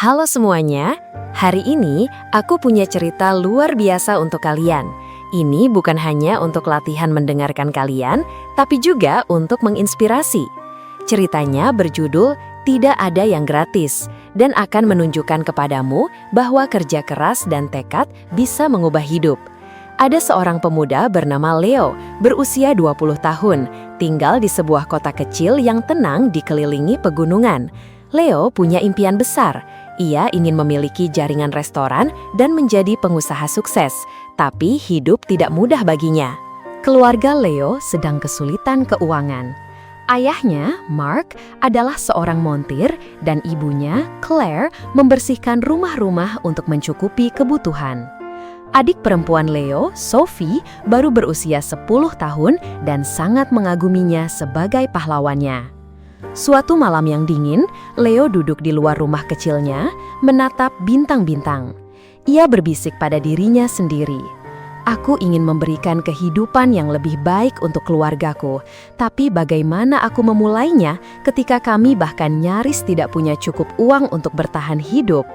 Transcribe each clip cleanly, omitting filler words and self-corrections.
Halo semuanya, hari ini aku punya cerita luar biasa untuk kalian. Ini bukan hanya untuk latihan mendengarkan kalian, tapi juga untuk menginspirasi. Ceritanya berjudul Tidak Ada Yang Gratis, dan akan menunjukkan kepadamu bahwa kerja keras dan tekad bisa mengubah hidup. Ada seorang pemuda bernama Leo, berusia 20 tahun, tinggal di sebuah kota kecil yang tenang dikelilingi pegunungan. Leo punya impian besar. Ia ingin memiliki jaringan restoran dan menjadi pengusaha sukses, tapi hidup tidak mudah baginya. Keluarga Leo sedang kesulitan keuangan. Ayahnya, Mark, adalah seorang montir dan ibunya, Claire, membersihkan rumah-rumah untuk mencukupi kebutuhan. Adik perempuan Leo, Sophie, baru berusia 10 tahun dan sangat mengaguminya sebagai pahlawannya. Suatu malam yang dingin, Leo duduk di luar rumah kecilnya, menatap bintang-bintang. Ia berbisik pada dirinya sendiri. Aku ingin memberikan kehidupan yang lebih baik untuk keluargaku, tapi bagaimana aku memulainya ketika kami bahkan nyaris tidak punya cukup uang untuk bertahan hidup?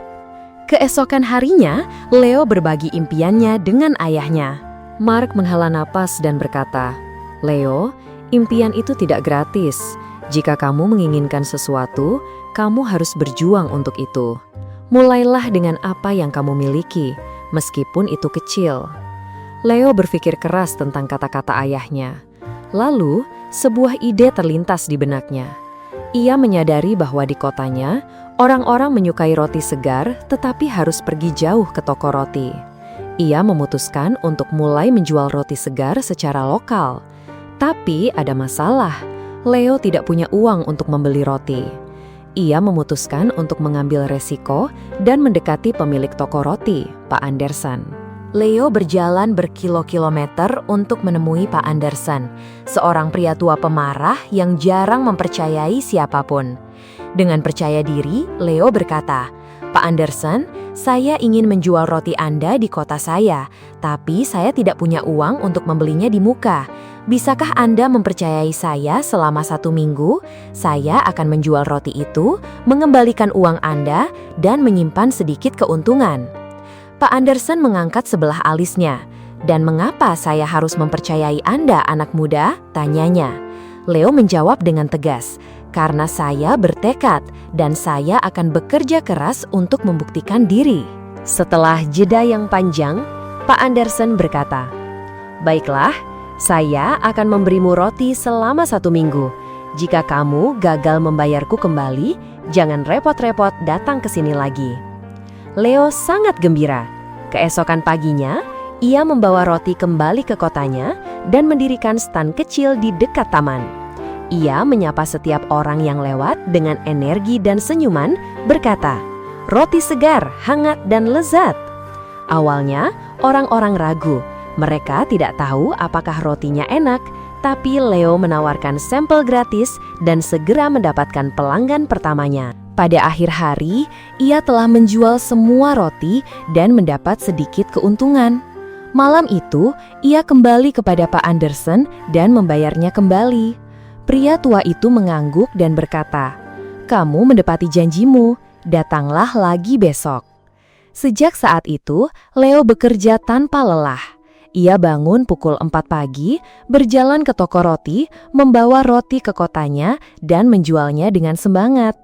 Keesokan harinya, Leo berbagi impiannya dengan ayahnya. Mark menghela napas dan berkata, "Leo, impian itu tidak gratis. Jika kamu menginginkan sesuatu, kamu harus berjuang untuk itu. Mulailah dengan apa yang kamu miliki, meskipun itu kecil." Leo berpikir keras tentang kata-kata ayahnya. Lalu, sebuah ide terlintas di benaknya. Ia menyadari bahwa di kotanya, orang-orang menyukai roti segar tetapi harus pergi jauh ke toko roti. Ia memutuskan untuk mulai menjual roti segar secara lokal. Tapi ada masalah. Leo tidak punya uang untuk membeli roti. Ia memutuskan untuk mengambil resiko dan mendekati pemilik toko roti, Pak Anderson. Leo berjalan berkilo-kilometer untuk menemui Pak Anderson, seorang pria tua pemarah yang jarang mempercayai siapapun. Dengan percaya diri, Leo berkata, "Pak Anderson, saya ingin menjual roti Anda di kota saya, tapi saya tidak punya uang untuk membelinya di muka. Bisakah Anda mempercayai saya selama 1 minggu? Saya akan menjual roti itu, mengembalikan uang Anda, dan menyimpan sedikit keuntungan." Pak Anderson mengangkat sebelah alisnya. "Dan mengapa saya harus mempercayai Anda, anak muda?" tanyanya. Leo menjawab dengan tegas, "Karena saya bertekad dan saya akan bekerja keras untuk membuktikan diri." Setelah jeda yang panjang, Pak Anderson berkata, "Baiklah, saya akan memberimu roti selama 1 minggu. Jika kamu gagal membayarku kembali, jangan repot-repot datang ke sini lagi." Leo sangat gembira. Keesokan paginya, ia membawa roti kembali ke kotanya dan mendirikan stan kecil di dekat taman. Ia menyapa setiap orang yang lewat dengan energi dan senyuman, berkata, "Roti segar, hangat dan lezat." Awalnya, orang-orang ragu. Mereka tidak tahu apakah rotinya enak, tapi Leo menawarkan sampel gratis dan segera mendapatkan pelanggan pertamanya. Pada akhir hari, ia telah menjual semua roti dan mendapat sedikit keuntungan. Malam itu, ia kembali kepada Pak Anderson dan membayarnya kembali. Pria tua itu mengangguk dan berkata, "Kamu mendepati janjimu, datanglah lagi besok." Sejak saat itu, Leo bekerja tanpa lelah. Ia bangun pukul 4 pagi, berjalan ke toko roti, membawa roti ke kotanya, dan menjualnya dengan semangat.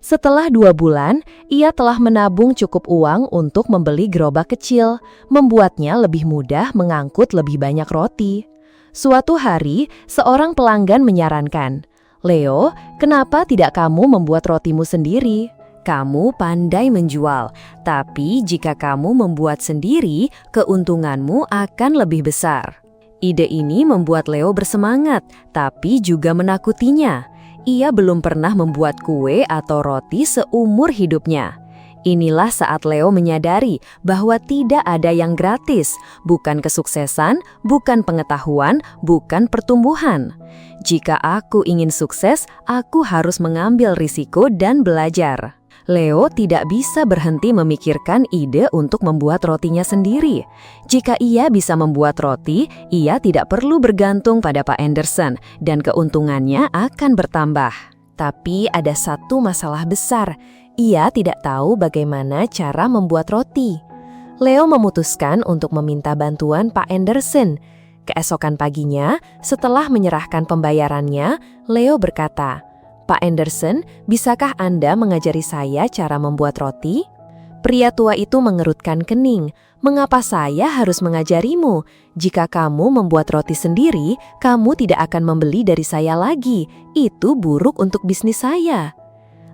Setelah 2 bulan, ia telah menabung cukup uang untuk membeli gerobak kecil, membuatnya lebih mudah mengangkut lebih banyak roti. Suatu hari, seorang pelanggan menyarankan, "Leo, kenapa tidak kamu membuat rotimu sendiri? Kamu pandai menjual, tapi jika kamu membuat sendiri, keuntunganmu akan lebih besar." Ide ini membuat Leo bersemangat, tapi juga menakutinya. Ia belum pernah membuat kue atau roti seumur hidupnya. Inilah saat Leo menyadari bahwa tidak ada yang gratis, bukan kesuksesan, bukan pengetahuan, bukan pertumbuhan. Jika aku ingin sukses, aku harus mengambil risiko dan belajar. Leo tidak bisa berhenti memikirkan ide untuk membuat rotinya sendiri. Jika ia bisa membuat roti, ia tidak perlu bergantung pada Pak Anderson dan keuntungannya akan bertambah. Tapi ada satu masalah besar. Ia tidak tahu bagaimana cara membuat roti. Leo memutuskan untuk meminta bantuan Pak Anderson. Keesokan paginya, setelah menyerahkan pembayarannya, Leo berkata, "Pak Anderson, bisakah Anda mengajari saya cara membuat roti?" Pria tua itu mengerutkan kening. "Mengapa saya harus mengajarimu? Jika kamu membuat roti sendiri, kamu tidak akan membeli dari saya lagi. Itu buruk untuk bisnis saya."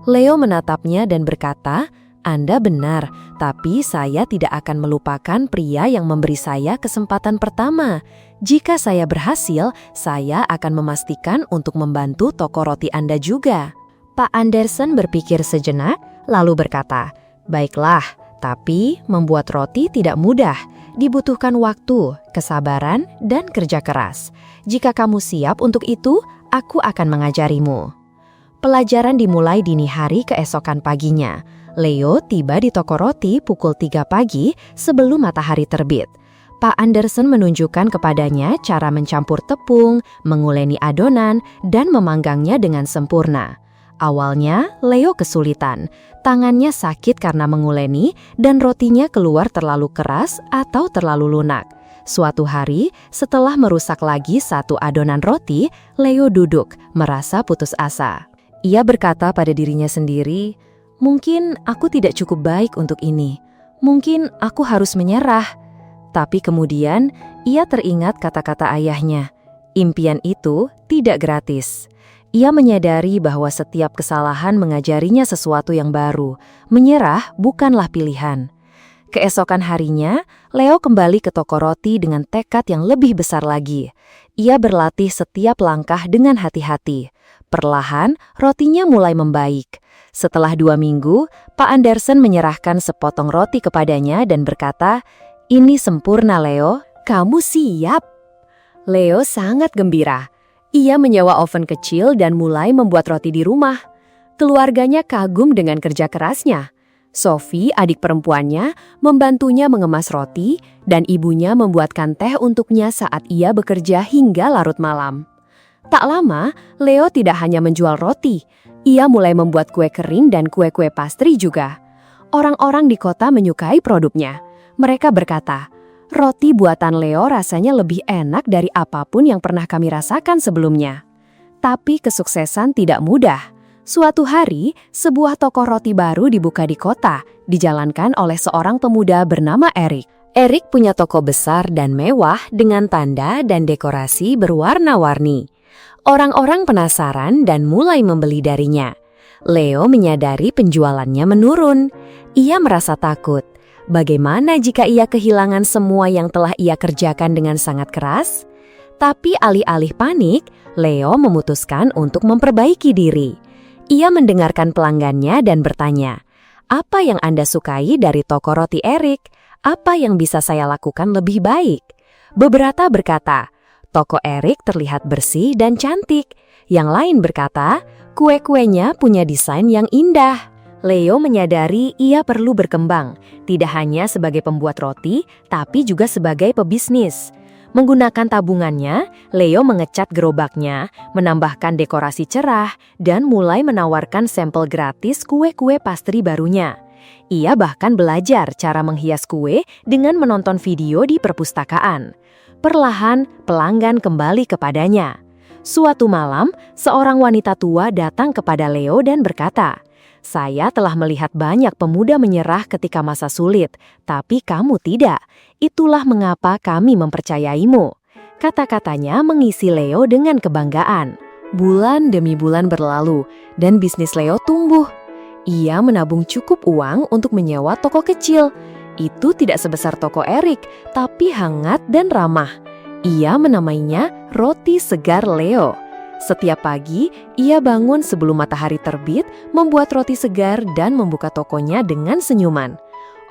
Leo menatapnya dan berkata, "Anda benar, tapi saya tidak akan melupakan pria yang memberi saya kesempatan pertama. Jika saya berhasil, saya akan memastikan untuk membantu toko roti Anda juga." Pak Anderson berpikir sejenak, lalu berkata, "Baiklah, tapi membuat roti tidak mudah. Dibutuhkan waktu, kesabaran, dan kerja keras. Jika kamu siap untuk itu, aku akan mengajarimu." Pelajaran dimulai dini hari keesokan paginya. Leo tiba di toko roti pukul 3 pagi sebelum matahari terbit. Pak Anderson menunjukkan kepadanya cara mencampur tepung, menguleni adonan, dan memanggangnya dengan sempurna. Awalnya, Leo kesulitan. Tangannya sakit karena menguleni dan rotinya keluar terlalu keras atau terlalu lunak. Suatu hari, setelah merusak lagi satu adonan roti, Leo duduk, merasa putus asa. Ia berkata pada dirinya sendiri, "Mungkin aku tidak cukup baik untuk ini. Mungkin aku harus menyerah." Tapi kemudian, ia teringat kata-kata ayahnya, "Impian itu tidak gratis." Ia menyadari bahwa setiap kesalahan mengajarinya sesuatu yang baru. Menyerah bukanlah pilihan. Keesokan harinya, Leo kembali ke toko roti dengan tekad yang lebih besar lagi. Ia berlatih setiap langkah dengan hati-hati. Perlahan, rotinya mulai membaik. Setelah 2 minggu, Pak Anderson menyerahkan sepotong roti kepadanya dan berkata, "Ini sempurna, Leo. Kamu siap." Leo sangat gembira. Ia menyewa oven kecil dan mulai membuat roti di rumah. Keluarganya kagum dengan kerja kerasnya. Sophie, adik perempuannya, membantunya mengemas roti dan ibunya membuatkan teh untuknya saat ia bekerja hingga larut malam. Tak lama, Leo tidak hanya menjual roti, ia mulai membuat kue kering dan kue-kue pastry juga. Orang-orang di kota menyukai produknya. Mereka berkata, "Roti buatan Leo rasanya lebih enak dari apapun yang pernah kami rasakan sebelumnya." Tapi kesuksesan tidak mudah. Suatu hari, sebuah toko roti baru dibuka di kota, dijalankan oleh seorang pemuda bernama Eric. Eric punya toko besar dan mewah dengan tanda dan dekorasi berwarna-warni. Orang-orang penasaran dan mulai membeli darinya. Leo menyadari penjualannya menurun. Ia merasa takut. Bagaimana jika ia kehilangan semua yang telah ia kerjakan dengan sangat keras? Tapi alih-alih panik, Leo memutuskan untuk memperbaiki diri. Ia mendengarkan pelanggannya dan bertanya, "Apa yang Anda sukai dari toko roti Eric? Apa yang bisa saya lakukan lebih baik?" Beberapa berkata, "Toko Eric terlihat bersih dan cantik." Yang lain berkata, "Kue-kuenya punya desain yang indah." Leo menyadari ia perlu berkembang, tidak hanya sebagai pembuat roti, tapi juga sebagai pebisnis. Menggunakan tabungannya, Leo mengecat gerobaknya, menambahkan dekorasi cerah, dan mulai menawarkan sampel gratis kue-kue pastry barunya. Ia bahkan belajar cara menghias kue dengan menonton video di perpustakaan. Perlahan, pelanggan kembali kepadanya. Suatu malam, seorang wanita tua datang kepada Leo dan berkata, "Saya telah melihat banyak pemuda menyerah ketika masa sulit, tapi kamu tidak. Itulah mengapa kami mempercayaimu." Kata-katanya mengisi Leo dengan kebanggaan. Bulan demi bulan berlalu, dan bisnis Leo tumbuh. Ia menabung cukup uang untuk menyewa toko kecil. Itu tidak sebesar toko Eric, tapi hangat dan ramah. Ia menamainya Roti Segar Leo. Setiap pagi, ia bangun sebelum matahari terbit, membuat roti segar dan membuka tokonya dengan senyuman.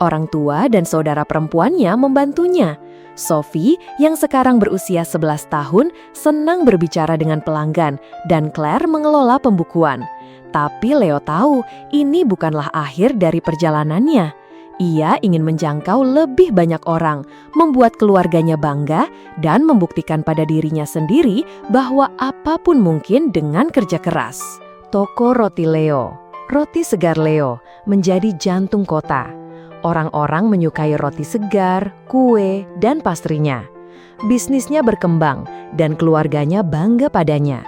Orang tua dan saudara perempuannya membantunya. Sophie, yang sekarang berusia 11 tahun, senang berbicara dengan pelanggan, dan Claire mengelola pembukuan. Tapi Leo tahu ini bukanlah akhir dari perjalanannya. Ia ingin menjangkau lebih banyak orang, membuat keluarganya bangga, dan membuktikan pada dirinya sendiri bahwa apapun mungkin dengan kerja keras. Toko Roti Leo. Roti segar Leo menjadi jantung kota. Orang-orang menyukai roti segar, kue, dan pastrinya. Bisnisnya berkembang dan keluarganya bangga padanya.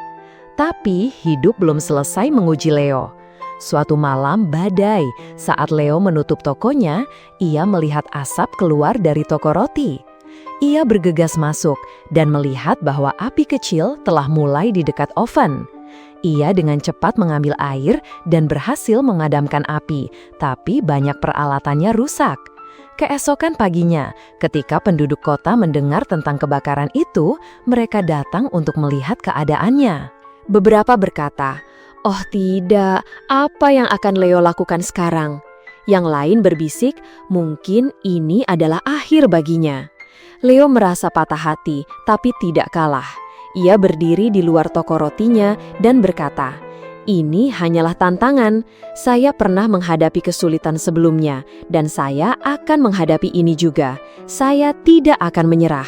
Tapi hidup belum selesai menguji Leo. Suatu malam badai, saat Leo menutup tokonya, ia melihat asap keluar dari toko roti. Ia bergegas masuk dan melihat bahwa api kecil telah mulai di dekat oven. Ia dengan cepat mengambil air dan berhasil memadamkan api, tapi banyak peralatannya rusak. Keesokan paginya, ketika penduduk kota mendengar tentang kebakaran itu, mereka datang untuk melihat keadaannya. Beberapa berkata, "Oh tidak, apa yang akan Leo lakukan sekarang?" Yang lain berbisik, mungkin ini adalah akhir baginya. Leo merasa patah hati, tapi tidak kalah. Ia berdiri di luar toko rotinya dan berkata, "Ini hanyalah tantangan. Saya pernah menghadapi kesulitan sebelumnya, dan saya akan menghadapi ini juga. Saya tidak akan menyerah."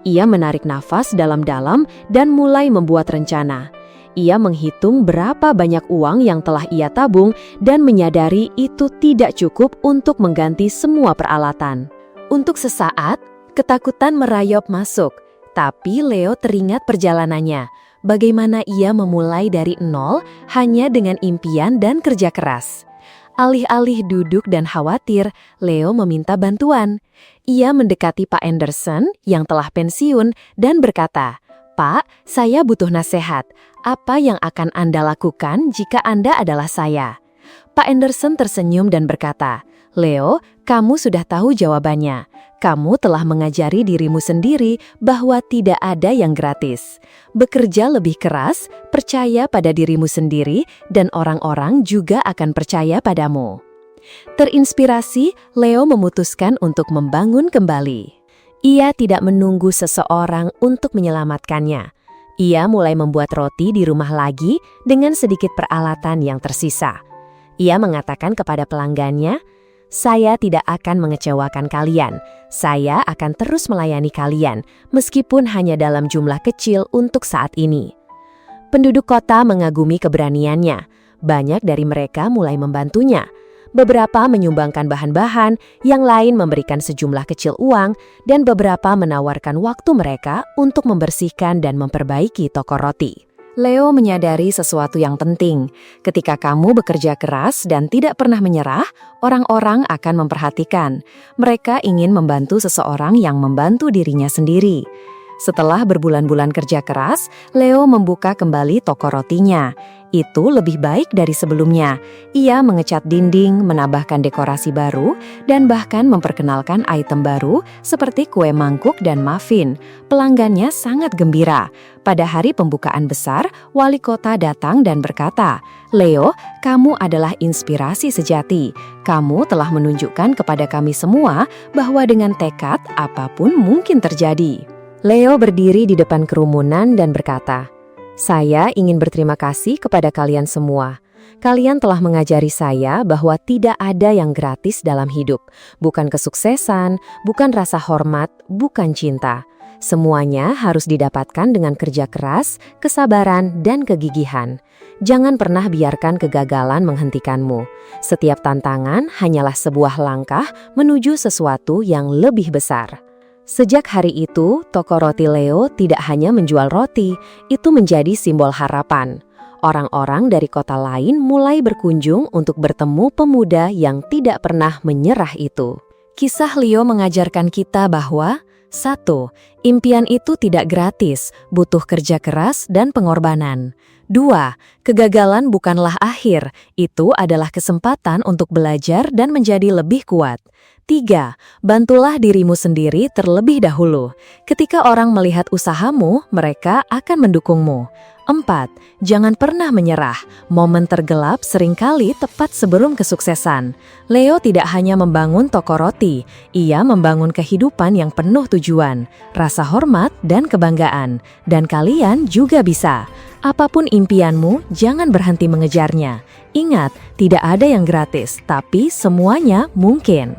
Ia menarik nafas dalam-dalam dan mulai membuat rencana. Ia menghitung berapa banyak uang yang telah ia tabung dan menyadari itu tidak cukup untuk mengganti semua peralatan. Untuk sesaat, ketakutan merayap masuk. Tapi Leo teringat perjalanannya, bagaimana ia memulai dari nol hanya dengan impian dan kerja keras. Alih-alih duduk dan khawatir, Leo meminta bantuan. Ia mendekati Pak Anderson yang telah pensiun dan berkata, "Pak, saya butuh nasihat. Apa yang akan Anda lakukan jika Anda adalah saya?" Pak Anderson tersenyum dan berkata, "Leo, kamu sudah tahu jawabannya. Kamu telah mengajari dirimu sendiri bahwa tidak ada yang gratis. Bekerja lebih keras, percaya pada dirimu sendiri, dan orang-orang juga akan percaya padamu." Terinspirasi, Leo memutuskan untuk membangun kembali. Ia tidak menunggu seseorang untuk menyelamatkannya. Ia mulai membuat roti di rumah lagi dengan sedikit peralatan yang tersisa. Ia mengatakan kepada pelanggannya, "Saya tidak akan mengecewakan kalian. Saya akan terus melayani kalian, meskipun hanya dalam jumlah kecil untuk saat ini." Penduduk kota mengagumi keberaniannya. Banyak dari mereka mulai membantunya. Beberapa menyumbangkan bahan-bahan, yang lain memberikan sejumlah kecil uang, dan beberapa menawarkan waktu mereka untuk membersihkan dan memperbaiki toko roti. Leo menyadari sesuatu yang penting. Ketika kamu bekerja keras dan tidak pernah menyerah, orang-orang akan memperhatikan. Mereka ingin membantu seseorang yang membantu dirinya sendiri. Setelah berbulan-bulan kerja keras, Leo membuka kembali toko rotinya. Itu lebih baik dari sebelumnya. Ia mengecat dinding, menambahkan dekorasi baru, dan bahkan memperkenalkan item baru seperti kue mangkuk dan muffin. Pelanggannya sangat gembira. Pada hari pembukaan besar, wali kota datang dan berkata, "Leo, kamu adalah inspirasi sejati. Kamu telah menunjukkan kepada kami semua bahwa dengan tekad apapun mungkin terjadi." Leo berdiri di depan kerumunan dan berkata, "Saya ingin berterima kasih kepada kalian semua. Kalian telah mengajari saya bahwa tidak ada yang gratis dalam hidup. Bukan kesuksesan, bukan rasa hormat, bukan cinta. Semuanya harus didapatkan dengan kerja keras, kesabaran, dan kegigihan. Jangan pernah biarkan kegagalan menghentikanmu. Setiap tantangan hanyalah sebuah langkah menuju sesuatu yang lebih besar." Sejak hari itu, toko roti Leo tidak hanya menjual roti, itu menjadi simbol harapan. Orang-orang dari kota lain mulai berkunjung untuk bertemu pemuda yang tidak pernah menyerah itu. Kisah Leo mengajarkan kita bahwa 1. Impian itu tidak gratis, butuh kerja keras dan pengorbanan. 2. Kegagalan bukanlah akhir, itu adalah kesempatan untuk belajar dan menjadi lebih kuat. 3. Bantulah dirimu sendiri terlebih dahulu. Ketika orang melihat usahamu, mereka akan mendukungmu. 4. Jangan pernah menyerah. Momen tergelap seringkali tepat sebelum kesuksesan. Leo tidak hanya membangun toko roti, ia membangun kehidupan yang penuh tujuan, rasa hormat dan kebanggaan. Dan kalian juga bisa. Apapun impianmu, jangan berhenti mengejarnya. Ingat, tidak ada yang gratis, tapi semuanya mungkin.